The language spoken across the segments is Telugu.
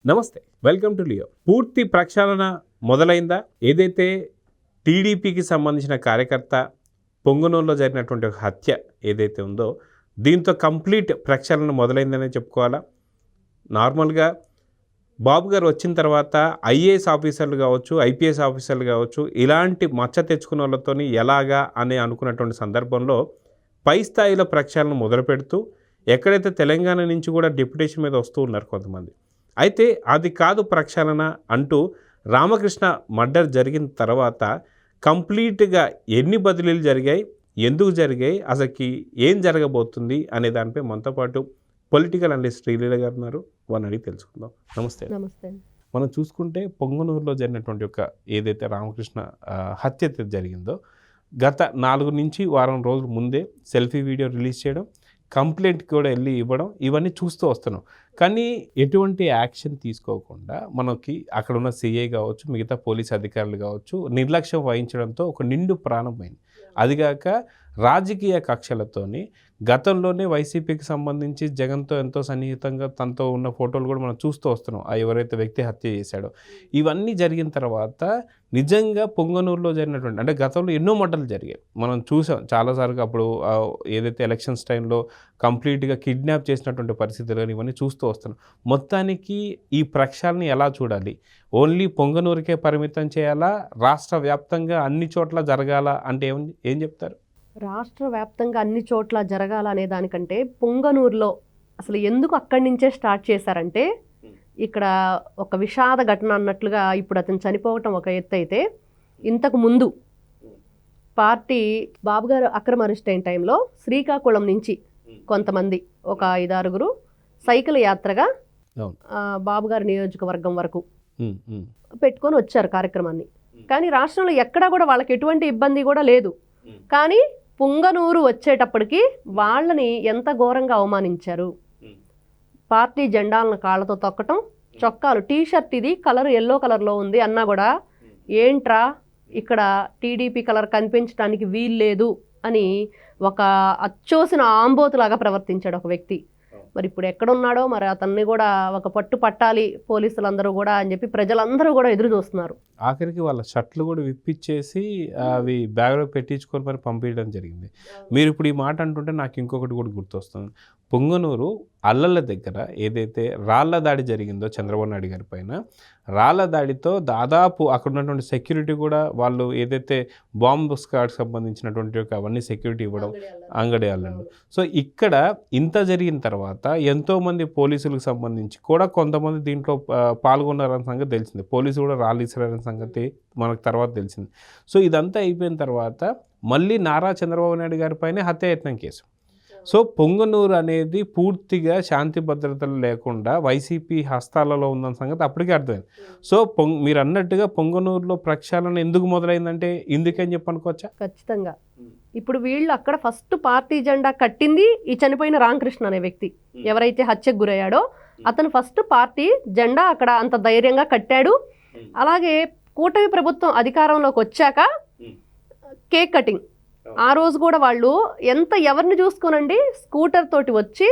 నమస్తే, వెల్కమ్ టు లియో. పూర్తి ప్రక్షాళన మొదలైందా? ఏదైతే టీడీపీకి సంబంధించిన కార్యకర్త పొంగనూరులో జరిగినటువంటి ఒక హత్య ఏదైతే ఉందో దీంతో కంప్లీట్ ప్రక్షాళన మొదలైందనే చెప్పుకోవాలా. నార్మల్గా బాబు గారు వచ్చిన తర్వాత ఐఏఎస్ ఆఫీసర్లు కావచ్చు, ఐపీఎస్ ఆఫీసర్లు కావచ్చు, ఇలాంటి మచ్చ తెచ్చుకున్న వాళ్ళతో ఎలాగా అని అనుకున్నటువంటి సందర్భంలో పై స్థాయిలో ప్రక్షాళన మొదలు పెడుతూ ఎక్కడైతే తెలంగాణ నుంచి కూడా డిప్యుటేషన్ మీద వస్తూ ఉన్నారు కొంతమంది. అయితే అది కాదు ప్రక్షాళన అంటూ రామకృష్ణ మర్డర్ జరిగిన తర్వాత కంప్లీట్గా ఎన్ని బదిలీలు జరిగాయి, ఎందుకు జరిగాయి, అసలుకి ఏం జరగబోతుంది అనే దానిపై మనతో పాటు పొలిటికల్ అనలిస్ట్ శ్రీలీల గారు ఉన్నారు. వారిని అడిగి తెలుసుకుందాం. నమస్తే. నమస్తే. మనం చూసుకుంటే పొంగనూరులో జరిగినటువంటి ఒక ఏదైతే రామకృష్ణ హత్య జరిగిందో గత 4 నుంచి వారం రోజుల ముందే సెల్ఫీ వీడియో రిలీజ్ చేయడం, కంప్లైంట్కి కూడా వెళ్ళి ఇవ్వడం, ఇవన్నీ చూస్తూ వస్తున్నాం. కానీ ఎటువంటి యాక్షన్ తీసుకోకుండా మనకి అక్కడ ఉన్న సిఐ కావచ్చు, మిగతా పోలీస్ అధికారులు కావచ్చు నిర్లక్ష్యం వహించడంతో ఒక నిండు ప్రాణం పోయింది. అదిగాక రాజకీయ కక్షలతోని గతంలోనే వైసీపీకి సంబంధించి జగన్తో ఎంతో సన్నిహితంగా తనతో ఉన్న ఫోటోలు కూడా మనం చూస్తూ వస్తున్నాం. ఎవరైతే వ్యక్తి హత్య చేశాడో ఇవన్నీ జరిగిన తర్వాత నిజంగా పొంగనూరులో జరిగినటువంటి అంటే గతంలో ఎన్నో మర్డర్లు జరిగాయి, మనం చూసాం చాలాసార్లు. అప్పుడు ఏదైతే ఎలక్షన్స్ టైంలో కంప్లీట్గా కిడ్నాప్ చేసినటువంటి పరిస్థితులు ఇవన్నీ చూస్తూ వస్తున్నాం. మొత్తానికి ఈ ప్రక్షాళన ఎలా చూడాలి? ఓన్లీ పొంగనూరుకే పరిమితం చేయాలా? రాష్ట్ర వ్యాప్తంగా అన్ని చోట్ల జరగాల అంటే ఏం చెప్తారు? రాష్ట్ర వ్యాప్తంగా అన్ని చోట్ల జరగాలనే దానికంటే పొంగనూరులో అసలు ఎందుకు అక్కడి నుంచే స్టార్ట్ చేశారంటే, ఇక్కడ ఒక విషాద ఘటన అన్నట్లుగా ఇప్పుడు అతను చనిపోవటం ఒక ఎత్తు అయితే, ఇంతకు ముందు పార్టీ బాబుగారు అక్రమ అరెస్ట్ అయిన టైంలో శ్రీకాకుళం నుంచి కొంతమంది ఒక 5-6 సైకిల్ యాత్రగా బాబుగారి నియోజకవర్గం వరకు పెట్టుకొని వచ్చారు కార్యక్రమాన్ని. కానీ రాష్ట్రంలో ఎక్కడా కూడా వాళ్ళకి ఎటువంటి ఇబ్బంది కూడా లేదు. కానీ పొంగనూరు వచ్చేటప్పటికి వాళ్ళని ఎంత ఘోరంగా అవమానించారు. పార్టీ జెండాలను కాళ్ళతో తొక్కటం, చొక్కాలు టీషర్ట్ ఇది కలర్ ఎల్లో కలర్లో ఉంది అన్నా కూడా ఏంట్రా ఇక్కడ టీడీపీ కలర్ కనిపించడానికి వీల్లేదు అని ఒక అచ్చోసిన ఆంబోతులాగా ప్రవర్తించాడు ఒక వ్యక్తి. మరి ఇప్పుడు ఎక్కడున్నాడో మరి అతన్ని కూడా ఒక పట్టు పట్టాలి పోలీసులందరూ కూడా అని చెప్పి ప్రజలందరూ కూడా ఎదురు చూస్తున్నారు. ఆఖరికి వాళ్ళ షర్ట్లు కూడా విప్పిచ్చేసి అవి బ్యాగ్లో పెట్టించుకొని మరి పంపించడం జరిగింది. మీరు ఇప్పుడు ఈ మాట అంటుంటే నాకు ఇంకొకటి కూడా గుర్తొస్తుంది. పొంగనూరు అల్లల దగ్గర ఏదైతే రాళ్ల దాడి జరిగిందో చంద్రబాబు నాయుడు గారి పైన, రాళ్ల దాడితో దాదాపు అక్కడ ఉన్నటువంటి సెక్యూరిటీ కూడా వాళ్ళు ఏదైతే బాంబు స్క్వాడ్కి సంబంధించినటువంటి అవన్నీ సెక్యూరిటీ ఇవ్వడం, అంగడి అల్లండు. సో ఇక్కడ ఇంత జరిగిన తర్వాత ఎంతోమంది పోలీసులకు సంబంధించి కూడా కొంతమంది దీంట్లో పాల్గొన్నారన్న సంగతి తెలిసింది. పోలీసులు కూడా రాళ్ళు ఇస్తారన్న సంగతి మనకు తర్వాత తెలిసింది. సో ఇదంతా అయిపోయిన తర్వాత మళ్ళీ నారా చంద్రబాబు నాయుడు గారి పైన హత్యాయత్నం కేసు. సో పొంగనూరు అనేది పూర్తిగా శాంతి భద్రతలు లేకుండా వైసీపీ హస్తాలలో ఉందన్న సంగతి అప్పటికే అర్థమైంది. సో మీరు అన్నట్టుగా పొంగనూరులో ప్రక్షాళన ఎందుకు మొదలైందంటే ఇందుకని చెప్పి అనుకోవచ్చా? ఖచ్చితంగా. ఇప్పుడు వీళ్ళు అక్కడ ఫస్ట్ పార్టీ జెండా కట్టింది ఈ చనిపోయిన రామకృష్ణ అనే వ్యక్తి ఎవరైతే హత్యకు గురయ్యాడో అతను ఫస్ట్ పార్టీ జెండా అక్కడ అంత ధైర్యంగా కట్టాడు. అలాగే కూటమి ప్రభుత్వం అధికారంలోకి వచ్చాక కేక్ కటింగ్ ఆ రోజు కూడా వాళ్ళు ఎవరిని చూసుకోనండి స్కూటర్ తోటి వచ్చి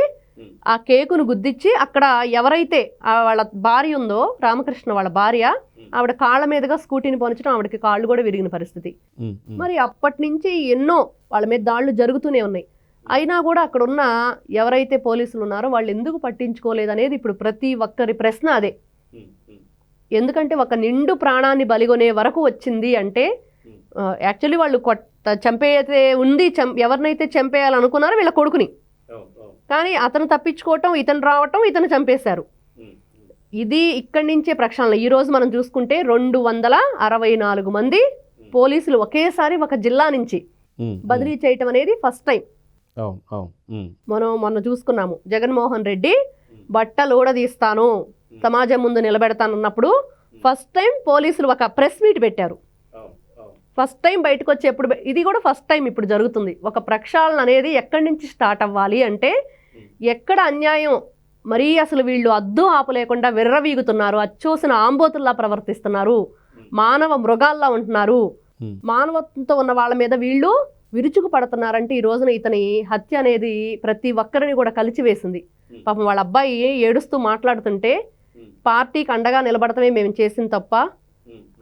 ఆ కేకును గుద్దిచ్చి అక్కడ ఎవరైతే వాళ్ళ భార్య ఉందో రామకృష్ణ వాళ్ళ భార్య ఆవిడ కాళ్ళ మీదుగా స్కూటీని పోనించడం, ఆవిడకి కాళ్ళు కూడా విరిగిన పరిస్థితి. మరి అప్పటి నుంచి ఎన్నో వాళ్ళ మీద దాడులు జరుగుతూనే ఉన్నాయి. అయినా కూడా అక్కడ ఉన్న ఎవరైతే పోలీసులు ఉన్నారో వాళ్ళు ఎందుకు పట్టించుకోలేదనేది ఇప్పుడు ప్రతి ఒక్కరి ప్రశ్న అదే. ఎందుకంటే ఒక నిండు ప్రాణాన్ని బలిగొనే వరకు వచ్చింది అంటే యాక్చువల్లీ వాళ్ళు చంపేతే ఉంది, ఎవరినైతే చంపేయాలనుకున్నారో వీళ్ళ కొడుకుని, కానీ అతను తప్పించుకోవటం, ఇతను రావటం, ఇతను చంపేశారు. ఇది ఇక్కడి నుంచే ప్రక్షాళన. ఈరోజు మనం చూసుకుంటే 264 మంది పోలీసులు ఒకేసారి ఒక జిల్లా నుంచి బదిలీ చేయటం అనేది ఫస్ట్ టైం. మనం మొన్న చూసుకున్నాము, జగన్మోహన్ రెడ్డి బట్టలు ఊడదీస్తాను సమాజం ముందు నిలబెడతానన్నప్పుడు ఫస్ట్ టైం పోలీసులు ఒక ప్రెస్ మీట్ పెట్టారు. ఫస్ట్ టైం బయటకు వచ్చి ఎప్పుడు ఇది కూడా ఫస్ట్ టైం ఇప్పుడు జరుగుతుంది. ఒక ప్రక్షాళన అనేది ఎక్కడి నుంచి స్టార్ట్ అవ్వాలి అంటే ఎక్కడ అన్యాయం మరీ అసలు వీళ్ళు అద్దు ఆపు లేకుండా విర్రవీగుతున్నారు, అచ్చోసిన ఆంబోతుల్లా ప్రవర్తిస్తున్నారు, మానవ మృగాల్లా ఉంటున్నారు, మానవత్వంతో ఉన్న వాళ్ళ మీద వీళ్ళు విరుచుకు పడుతున్నారంటే ఈ రోజున ఇతని హత్య అనేది ప్రతి ఒక్కరిని కూడా కలిచివేసింది. పాపం వాళ్ళ అబ్బాయి ఏడుస్తూ మాట్లాడుతుంటే పార్టీకి అండగా నిలబడటమే మేము చేసిన తప్ప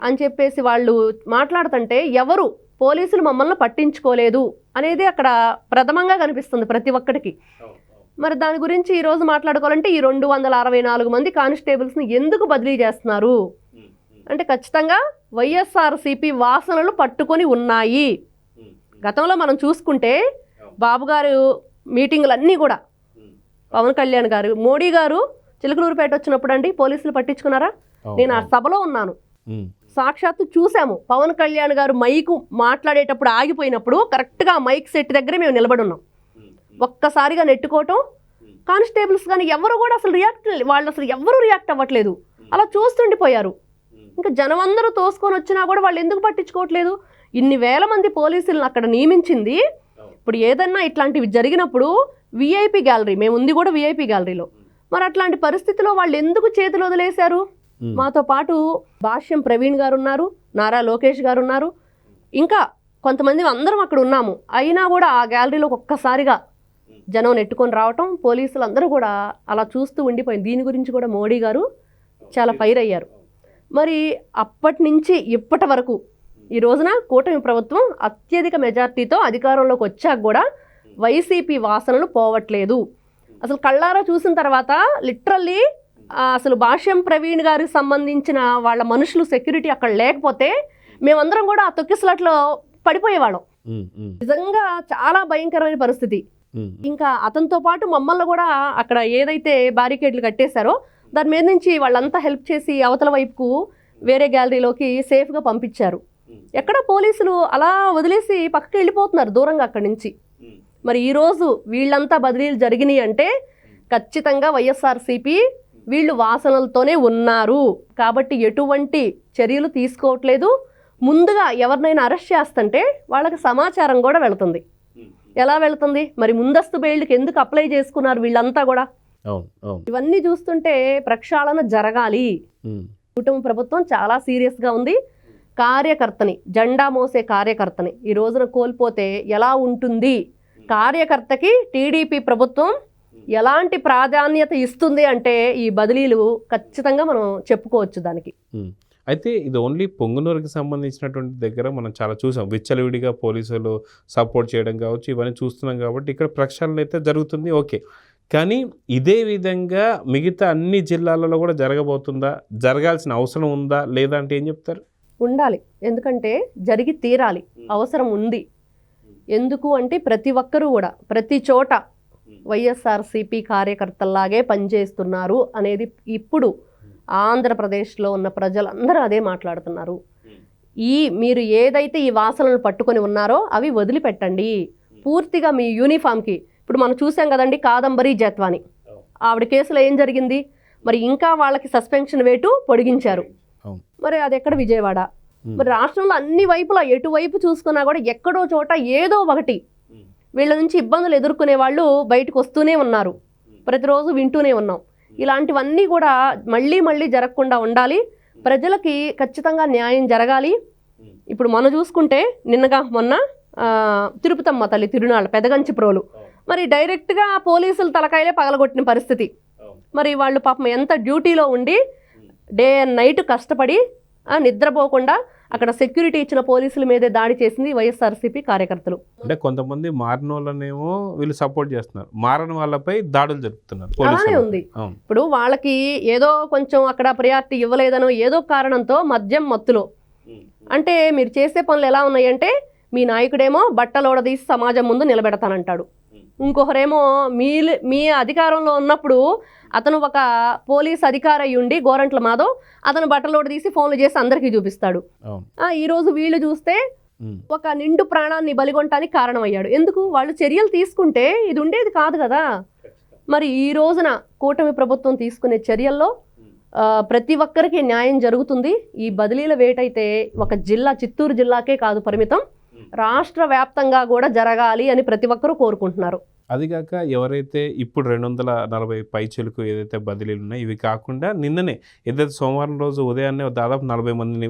అని చెప్పేసి వాళ్ళు మాట్లాడుతుంటే ఎవరు పోలీసులు మమ్మల్ని పట్టించుకోలేదు అనేది అక్కడ ప్రథమంగా కనిపిస్తుంది ప్రతి ఒక్కరికి. మరి దాని గురించి ఈరోజు మాట్లాడుకోవాలంటే ఈ 264 మంది కానిస్టేబుల్స్ని ఎందుకు బదిలీ చేస్తున్నారు అంటే ఖచ్చితంగా వైఎస్ఆర్సీపీ వాసనలు పట్టుకొని ఉన్నాయి. గతంలో మనం చూసుకుంటే బాబు గారు మీటింగులన్నీ కూడా పవన్ కళ్యాణ్ గారు, మోడీ గారు చిలకలూరుపేట వచ్చినప్పుడు అండి పోలీసులు పట్టించుకున్నారా? నేను ఆ సభలో ఉన్నాను, సాక్షాత్తు చూసాము. పవన్ కళ్యాణ్ గారు మైకు మాట్లాడేటప్పుడు ఆగిపోయినప్పుడు కరెక్ట్గా మైక్ సెట్ దగ్గరే మేము నిలబడి ఉన్నాం. ఒక్కసారిగా నెట్టుకోవటం, కానిస్టేబుల్స్ కానీ ఎవరు కూడా అసలు వాళ్ళు అసలు ఎవరు రియాక్ట్ అవ్వట్లేదు, అలా చూస్తుండిపోయారు. ఇంకా జనం అందరూ తోసుకొని వచ్చినా కూడా వాళ్ళు ఎందుకు పట్టించుకోవట్లేదు? ఇన్ని వేల మంది పోలీసులను అక్కడ నియమించింది. ఇప్పుడు ఏదన్నా ఇట్లాంటివి జరిగినప్పుడు విఐపి గ్యాలరీ, మేము ఉంది కూడా విఐపి గ్యాలరీలో, మరి అట్లాంటి పరిస్థితిలో వాళ్ళు ఎందుకు చేతులు వదిలేశారు? మాతో పాటు భాష్యం ప్రవీణ్ గారు ఉన్నారు, నారా లోకేష్ గారు ఉన్నారు, ఇంకా కొంతమంది అందరం అక్కడ ఉన్నాము. అయినా కూడా ఆ గ్యాలరీలోకి ఒక్కసారిగా జనం నెట్టుకొని రావటం, పోలీసులు అందరూ కూడా అలా చూస్తూ ఉండిపోయింది. దీని గురించి కూడా మోడీ గారు చాలా ఫైర్ అయ్యారు. మరి అప్పటి నుంచి ఇప్పటి వరకు ఈ రోజున కూటమి ప్రభుత్వం అత్యధిక మెజార్టీతో అధికారంలోకి వచ్చాక కూడా వైసీపీ వాసనలు పోవట్లేదు. అసలు కళ్ళారా చూసిన తర్వాత లిటరల్లీ అసలు భాష్యం ప్రవీణ్ గారికి సంబంధించిన వాళ్ళ మనుషులు సెక్యూరిటీ అక్కడ లేకపోతే మేమందరం కూడా ఆ తొక్కిసలాట్లో పడిపోయేవాళ్ళం. నిజంగా చాలా భయంకరమైన పరిస్థితి. ఇంకా అతనితో పాటు మమ్మల్ని కూడా అక్కడ ఏదైతే బ్యారికేడ్లు కట్టేశారో దాని మీద నుంచి వాళ్ళంతా హెల్ప్ చేసి అవతల వైపుకు వేరే గ్యాలరీలోకి సేఫ్గా పంపించారు. ఎక్కడ పోలీసులు అలా వదిలేసి పక్కకి వెళ్ళిపోతున్నారు దూరంగా అక్కడి నుంచి. మరి ఈరోజు వీళ్ళంతా బదిలీలు జరిగినాయి అంటే ఖచ్చితంగా వైఎస్ఆర్సీపీ వీళ్ళు వాసనలతోనే ఉన్నారు కాబట్టి ఎటువంటి చర్యలు తీసుకోవట్లేదు. ముందుగా ఎవరినైనా అరెస్ట్ చేస్తుంటే వాళ్ళకి సమాచారం కూడా వెళుతుంది. ఎలా వెళుతుంది? మరి ముందస్తు బెయిల్కి ఎందుకు అప్లై చేసుకున్నారు వీళ్ళంతా కూడా? ఇవన్నీ చూస్తుంటే ప్రక్షాళన జరగాలి. కుటుంబ ప్రభుత్వం చాలా సీరియస్గా ఉంది. కార్యకర్తని, జెండా మోసే కార్యకర్తని ఈ రోజున కోల్పోతే ఎలా ఉంటుంది? కార్యకర్తకి టీడీపీ ప్రభుత్వం ఎలాంటి ప్రాధాన్యత ఇస్తుంది అంటే ఈ బదిలీలు ఖచ్చితంగా మనం చెప్పుకోవచ్చు దానికి. అయితే ఇది ఓన్లీ పొంగునూరుకి సంబంధించినటువంటి దగ్గర మనం చాలా చూసాం. విచ్చలవిడిగా పోలీసులు సపోర్ట్ చేయడం కావచ్చు, ఇవన్నీ చూస్తున్నాం కాబట్టి ఇక్కడ ప్రక్షాళన అయితే జరుగుతుంది. ఓకే, కానీ ఇదే విధంగా మిగతా అన్ని జిల్లాలలో కూడా జరగబోతుందా? జరగాల్సిన అవసరం ఉందా లేదా అంటే ఏం చెప్తారు? ఉండాలి, ఎందుకంటే జరిగి తీరాలి, అవసరం ఉంది. ఎందుకు అంటే ప్రతి ఒక్కరూ కూడా ప్రతి చోట వైఎస్ఆర్సీపీ కార్యకర్తల్లాగే పనిచేస్తున్నారు అనేది ఇప్పుడు ఆంధ్రప్రదేశ్లో ఉన్న ప్రజలందరూ అదే మాట్లాడుతున్నారు. మీరు ఏదైతే ఈ వాసనలు పట్టుకొని ఉన్నారో అవి వదిలిపెట్టండి. పూర్తిగా మీ యూనిఫామ్కి ఇప్పుడు మనం చూసాం కదండి, కాదంబరి జత్వాని ఆవిడ కేసులో ఏం జరిగింది? మరి ఇంకా వాళ్ళకి సస్పెన్షన్ వేటు పొడిగించారు. మరి అది ఎక్కడ? విజయవాడ. మరి రాష్ట్రంలో అన్ని వైపులా ఎటువైపు చూసుకున్నా కూడా ఎక్కడో చోట ఏదో ఒకటి వీళ్ళ నుంచి ఇబ్బందులు ఎదుర్కొనే వాళ్ళు బయటకు వస్తూనే ఉన్నారు. ప్రతిరోజు వింటూనే ఉన్నాం. ఇలాంటివన్నీ కూడా మళ్ళీ మళ్ళీ జరగకుండా ఉండాలి. ప్రజలకి ఖచ్చితంగా న్యాయం జరగాలి. ఇప్పుడు మనం చూసుకుంటే నిన్నగా మొన్న తిరుపతమ్మ తల్లి తిరునాళ్ళ పెదగంచి ప్రోలు మరి డైరెక్ట్గా పోలీసులు తలకాయలే పగలగొట్టిన పరిస్థితి. మరి వాళ్ళు పాపం ఎంత డ్యూటీలో ఉండి డే అండ్ నైట్ కష్టపడి నిద్రపోకుండా అక్కడ సెక్యూరిటీ ఇచ్చిన పోలీసుల మీదే దాడి చేసింది వైఎస్ఆర్సీపీ కార్యకర్తలు. అంటే కొంతమంది మారిన వాళ్ళనేమో వీళ్ళు సపోర్ట్ చేస్తున్నారు, మారని వాళ్ళపై దాడులు జరుపుతున్నారు. అలానే ఉంది. ఇప్పుడు వాళ్ళకి ఏదో కొంచెం అక్కడ ప్రయారిటీ ఇవ్వలేదనో ఏదో కారణంతో మద్యం మత్తులో అంటే మీరు చేసే పనులు ఎలా ఉన్నాయంటే మీ నాయకుడేమో బట్టలోడదీసి సమాజం ముందు నిలబెడతానంటాడు, ఇంకొకరేమో మీ అధికారంలో ఉన్నప్పుడు అతను ఒక పోలీస్ అధికారి అయి ఉండి గోరంట్ల మాధవ్ అతను బట్టలోడు తీసి ఫోన్లు చేసి అందరికీ చూపిస్తాడు. ఈరోజు వీళ్ళు చూస్తే ఒక నిండు ప్రాణాన్ని బలిగొనటానికి కారణమయ్యాడు. ఎందుకు? వాళ్ళు చర్యలు తీసుకుంటే ఇది ఉండేది కాదు కదా. మరి ఈ రోజున కూటమి ప్రభుత్వం తీసుకునే చర్యల్లో ప్రతి ఒక్కరికి న్యాయం జరుగుతుంది. ఈ బదిలీల వేటైతే ఒక జిల్లా, చిత్తూరు జిల్లాకే కాదు పరిమితం, రాష్ట్ర వ్యాప్తంగా కూడా జరగాలి అని ప్రతి ఒక్కరూ కోరుకుంటున్నారు. అదిగాక ఎవరైతే ఇప్పుడు 240 పైచీలకు ఏదైతే బదిలీలు ఉన్నాయో ఇవి కాకుండా నిన్ననే ఏదైతే సోమవారం రోజు ఉదయాన్నే దాదాపు 40 మందిని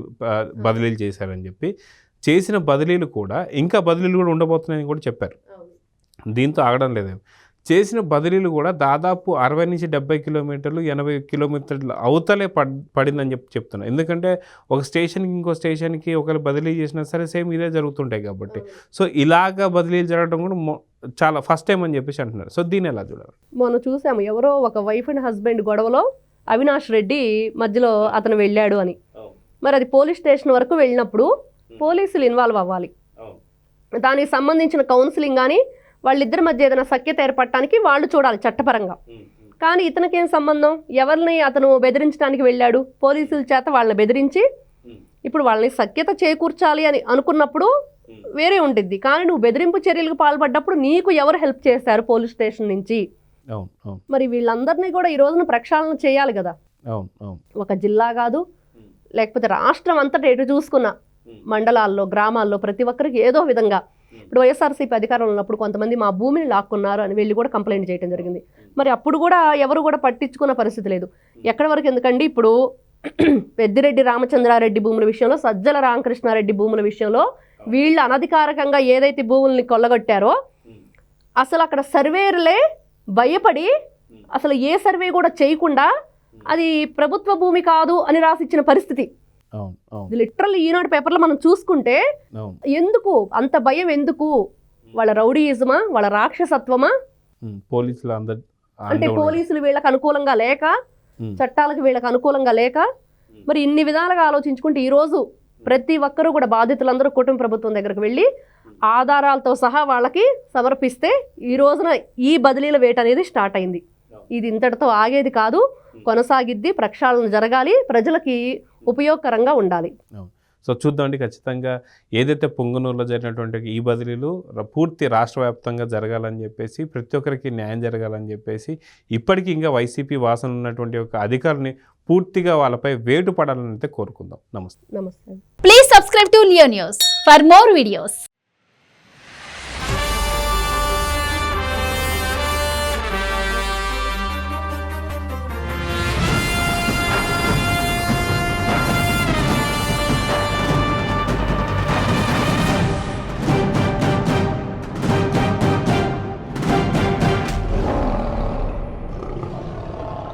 బదిలీలు చేశారని చెప్పి చేసిన బదిలీలు కూడా ఇంకా బదిలీలు కూడా ఉండబోతున్నాయని కూడా చెప్పారు. దీంతో ఆగడం లేదు. చేసిన బదిలీలు కూడా దాదాపు 60 నుంచి 70 కిలోమీటర్లు 80 కిలోమీటర్లు అవతలే పడిందని చెప్తున్నా. ఎందుకంటే ఒక స్టేషన్కి ఇంకో స్టేషన్కి ఒకరు బదిలీ చేసినా సరే సేమ్ ఇదే జరుగుతుంటాయి కాబట్టి. సో ఇలాగా బదిలీలు జరగడం కూడా చాలా ఫస్ట్ టైం అని చెప్పేసి అంటున్నారు. సో దీన్ని ఎలా చూడాలి? మనం చూసాము ఎవరో ఒక వైఫ్ అండ్ హస్బెండ్ గొడవలో అవినాష్ రెడ్డి మధ్యలో అతను వెళ్ళాడు అని. మరి అది పోలీస్ స్టేషన్ వరకు వెళ్ళినప్పుడు పోలీసులు ఇన్వాల్వ్ అవ్వాలి. దానికి సంబంధించిన కౌన్సిలింగ్ కానీ వాళ్ళిద్దరి మధ్య ఏదైనా సఖ్యత ఏర్పడటానికి వాళ్ళు చూడాలి చట్టపరంగా. కానీ ఇతనికేం సంబంధం? ఎవరిని అతను బెదిరించడానికి వెళ్ళాడు? పోలీసుల చేత వాళ్ళని బెదిరించి ఇప్పుడు వాళ్ళని సఖ్యత చేకూర్చాలి అని అనుకున్నప్పుడు వేరే ఉంటుంది. కానీ నువ్వు బెదిరింపు చర్యలకు పాల్పడ్డప్పుడు నీకు ఎవరు హెల్ప్ చేశారు పోలీస్ స్టేషన్ నుంచి? మరి వీళ్ళందరినీ కూడా ఈ రోజున ప్రక్షాళన చేయాలి కదా. ఒక జిల్లా కాదు, లేకపోతే రాష్ట్రం అంతటా ఎటు చూసుకున్న మండలాల్లో గ్రామాల్లో ప్రతి ఒక్కరికి ఏదో విధంగా ఇప్పుడు వైఎస్ఆర్సీపీ అధికారంలో ఉన్నప్పుడు కొంతమంది మా భూమిని లాక్కున్నారు అని వెళ్ళి కూడా కంప్లైంట్ చేయడం జరిగింది. మరి అప్పుడు కూడా ఎవరు కూడా పట్టించుకున్న పరిస్థితి లేదు. ఎక్కడి వరకు ఎందుకండి, ఇప్పుడు పెద్దిరెడ్డి రామచంద్రారెడ్డి భూముల విషయంలో, సజ్జల రామకృష్ణారెడ్డి భూముల విషయంలో వీళ్ళు అనధికారికంగా ఏదైతే భూముల్ని కొల్లగొట్టారో అసలు అక్కడ సర్వేర్లే భయపడి అసలు ఏ సర్వే కూడా చేయకుండా అది ప్రభుత్వ భూమి కాదు అని రాసిచ్చిన పరిస్థితి. లిటరల్లీ ఈనాడు పేపర్లో మనం చూసుకుంటే ఎందుకు అంత భయం? ఎందుకు? వాళ్ళ రౌడీయిజమా, వాళ్ళ రాక్షసత్వమా? పోలీసులు అంటే పోలీసులు వీళ్ళకి అనుకూలంగా లేక, చట్టాలకు వీళ్ళకి అనుకూలంగా లేక, మరి ఇన్ని విధాలుగా ఆలోచించుకుంటే ఈరోజు ప్రతి ఒక్కరూ కూడా బాధితులందరూ కుటుంబ ప్రభుత్వం దగ్గరకు వెళ్ళి ఆధారాలతో సహా వాళ్ళకి సమర్పిస్తే ఈ రోజున ఈ బదిలీల వేట అనేది స్టార్ట్ అయింది. ఇది ఇంతటితో ఆగేది కాదు, కొనసాగిద్ది. ప్రక్షాళన జరగాలి, ప్రజలకి ఉపయోగకరంగా ఉండాలి. సో చూద్దామండి, ఖచ్చితంగా ఏదైతే పొంగనూరులో జరిగినటువంటి ఈ బదిలీలు పూర్తి రాష్ట్ర వ్యాప్తంగా జరగాలని చెప్పేసి, ప్రతి ఒక్కరికి న్యాయం జరగాలని చెప్పేసి, ఇప్పటికీ ఇంకా వైసీపీ వాసన ఉన్నటువంటి ఒక అధికారుని పూర్తిగా వాళ్ళపై వేటు పడాలని అయితే కోరుకుందాం. నమస్తే. నమస్తే. Please subscribe to Leo news for more videos.